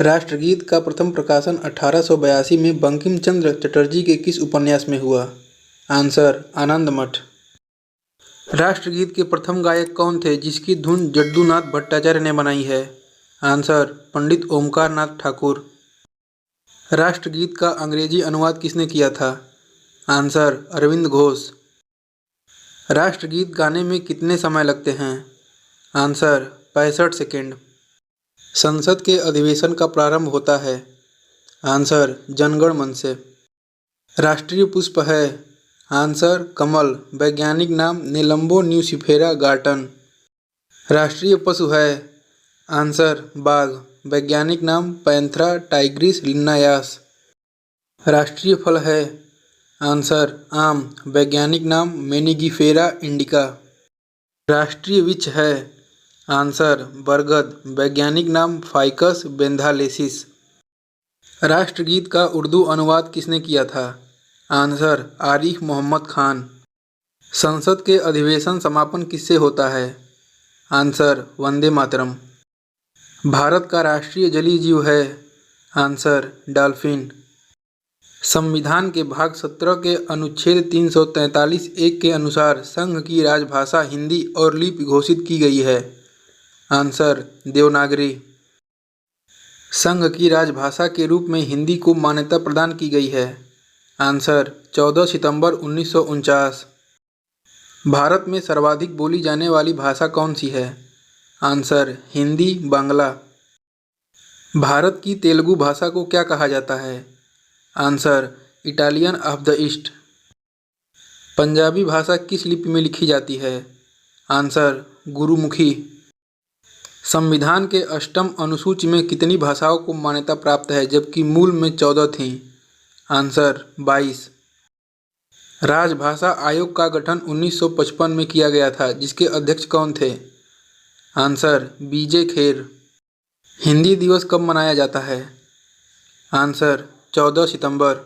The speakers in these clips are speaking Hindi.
राष्ट्रगीत का प्रथम प्रकाशन 1882 में बंकिम चंद्र चटर्जी के किस उपन्यास में हुआ? आंसर: आनंद मठ। राष्ट्रगीत के प्रथम गायक कौन थे जिसकी धुन जद्दूनाथ भट्टाचार्य ने बनाई है? आंसर: पंडित ओमकार नाथ ठाकुर। राष्ट्रगीत का अंग्रेजी अनुवाद किसने किया था? आंसर: अरविंद घोष। राष्ट्रगीत गाने में कितने समय लगते हैं? Answer: 65 second. संसद के अधिवेशन का प्रारंभ होता है? आंसर: जनगण मन से। राष्ट्रीय पुष्प है? आंसर: कमल। वैज्ञानिक नाम: नेलम्बो न्यूसिफेरा गार्टन। राष्ट्रीय पशु है? आंसर: बाघ। वैज्ञानिक नाम: पैंथरा टाइग्रिस लिन्नायास। राष्ट्रीय फल है? आंसर: आम। वैज्ञानिक नाम: मेनिगीफेरा इंडिका। राष्ट्रीय वृक्ष है? आंसर: बरगद। वैज्ञानिक नाम: फाइकस बेंथालेसिस। राष्ट्रगीत का उर्दू अनुवाद किसने किया था? आंसर: आरिफ मोहम्मद खान। संसद के अधिवेशन समापन किससे होता है? आंसर: वंदे मातरम। भारत का राष्ट्रीय जलीय जीव है? Answer: dolphin. संविधान के भाग 17 के अनुच्छेद 343(1) के अनुसार संघ की राजभाषा हिंदी और लिपि घोषित की गई है? आंसर: देवनागरी। संघ की राजभाषा के रूप में हिंदी को मान्यता प्रदान की गई है? आंसर: 14 सितंबर 1949। भारत में सर्वाधिक बोली जाने वाली भाषा कौन सी है? आंसर: हिंदी बांग्ला। भारत की तेलुगु भाषा को क्या कहा जाता है? Answer: Italian of the east. Punjabi भाषा किस लिपि में लिखी जाती है? आंसर: गुरुमुखी। संविधान के अष्टम अनुसूची में कितनी भाषाओं को मान्यता प्राप्त है जबकि मूल में 14 थीं? आंसर: 22। राजभाषा आयोग का गठन 1955 में किया गया था जिसके अध्यक्ष कौन थे? आंसर: बीजे खेर। हिंदी दिवस कब मनाया जाता है? आंसर: 14 सितंबर।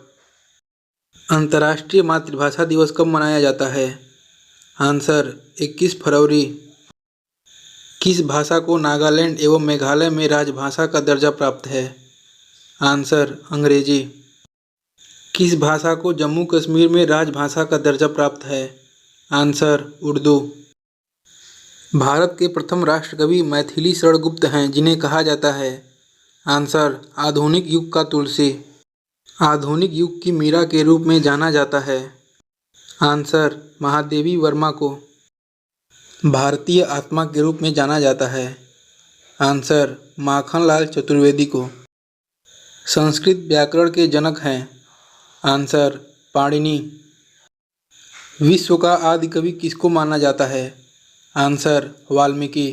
अंतर्राष्ट्रीय मातृभाषा दिवस कब मनाया जाता है? आंसर: 21 फरवरी। किस भाषा को नागालैंड एवं मेघालय में राजभाषा का दर्जा प्राप्त है? आंसर: अंग्रेजी। किस भाषा को जम्मू कश्मीर में राजभाषा का दर्जा प्राप्त है? आंसर: उर्दू। भारत के प्रथम राष्ट्रकवि मैथिली शरण गुप्त हैं जिन्हें कहा जाता है? आंसर: आधुनिक युग का तुलसी। आधुनिक युग की मीरा के रूप में जाना जाता है? आंसर: महादेवी वर्मा को। भारतीय आत्मा के रूप में जाना जाता है? आंसर: माखनलाल चतुर्वेदी को। संस्कृत व्याकरण के जनक हैं? आंसर: पाणिनि। विश्व का आदि कवि किसको माना जाता है? आंसर: वाल्मीकि।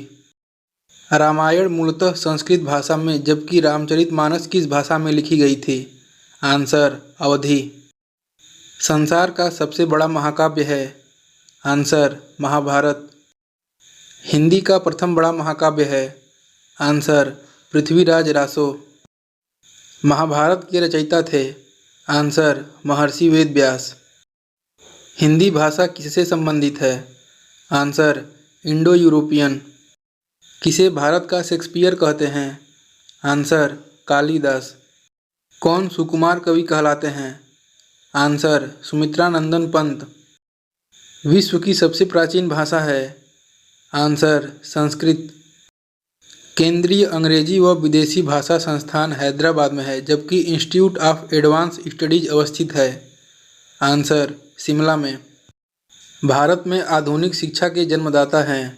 रामायण मूलतः संस्कृत भाषा में जबकि रामचरितमानस किस भाषा में लिखी गई थी? आंसर: अवधी। संसार का सबसे बड़ा महाकाव्य है? आंसर: महाभारत। हिंदी का प्रथम बड़ा महाकाव्य है? आंसर: पृथ्वीराज रासो। महाभारत के रचयिता थे? आंसर: महर्षि वेदव्यास। हिंदी भाषा किससे संबंधित है? Answer: Indo European. किसे भारत का शेक्सपियर कहते हैं? आंसर: कालिदास। कौन सुकुमार कवि कहलाते हैं? आंसर: सुमित्रानंदन पंत। विश्व की सबसे प्राचीन भाषा है? आंसर: संस्कृत। केंद्रीय अंग्रेजी व विदेशी भाषा संस्थान हैदराबाद में है जबकि इंस्टीट्यूट ऑफ एडवांस स्टडीज अवस्थित है? आंसर: शिमला में। भारत में आधुनिक शिक्षा के जन्मदाता हैं?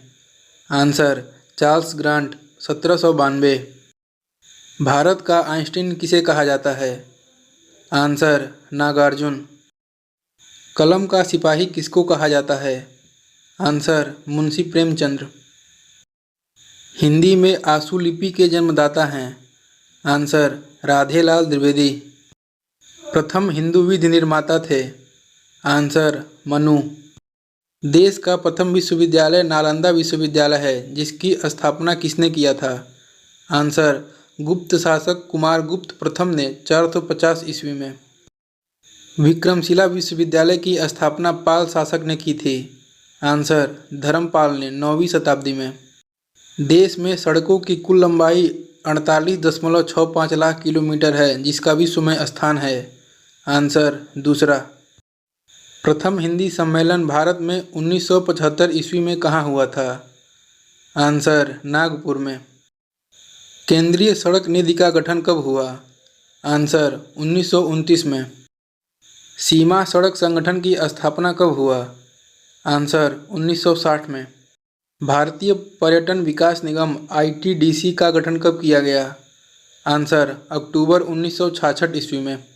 Answer: Charles grant 1792। भारत का आइंस्टीन किसे कहा जाता है? आंसर: नागार्जुन। कलम का सिपाही किसको कहा जाता है? आंसर: मुंशी प्रेमचंद्र। हिंदी में आशु लिपि के जन्मदाता हैं? आंसर: राधेलाल द्विवेदी। प्रथम हिंदू विधि निर्माता थे? आंसर: मनु। देश का प्रथम विश्वविद्यालय नालंदा विश्वविद्यालय है जिसकी स्थापना किसने किया था? आंसर: गुप्त शासक कुमार गुप्त प्रथम ने 450 ईस्वी में। विक्रमशिला विश्वविद्यालय की स्थापना पाल शासक ने की थी? आंसर: धर्मपाल ने 9वीं शताब्दी में। देश में सड़कों की कुल लंबाई 48.65 लाख किलोमीटर है, जिसका विश्व स्थान है। आंसर दूसरा। प्रथम हिंदी सम्मेलन भारत में 1975 ईस्वी में कहाँ हुआ था? आंसर नागपुर में। केंद्रीय सड़क निधि का गठन कब हुआ? आंसर 1929 में। सीमा सड़क संगठन की स्थापना कब हुआ? आंसर 1960 में। भारतीय पर्यटन विकास निगम ITDC का गठन कब किया गया? आंसर अक्टूबर 1966 ईस्वी में।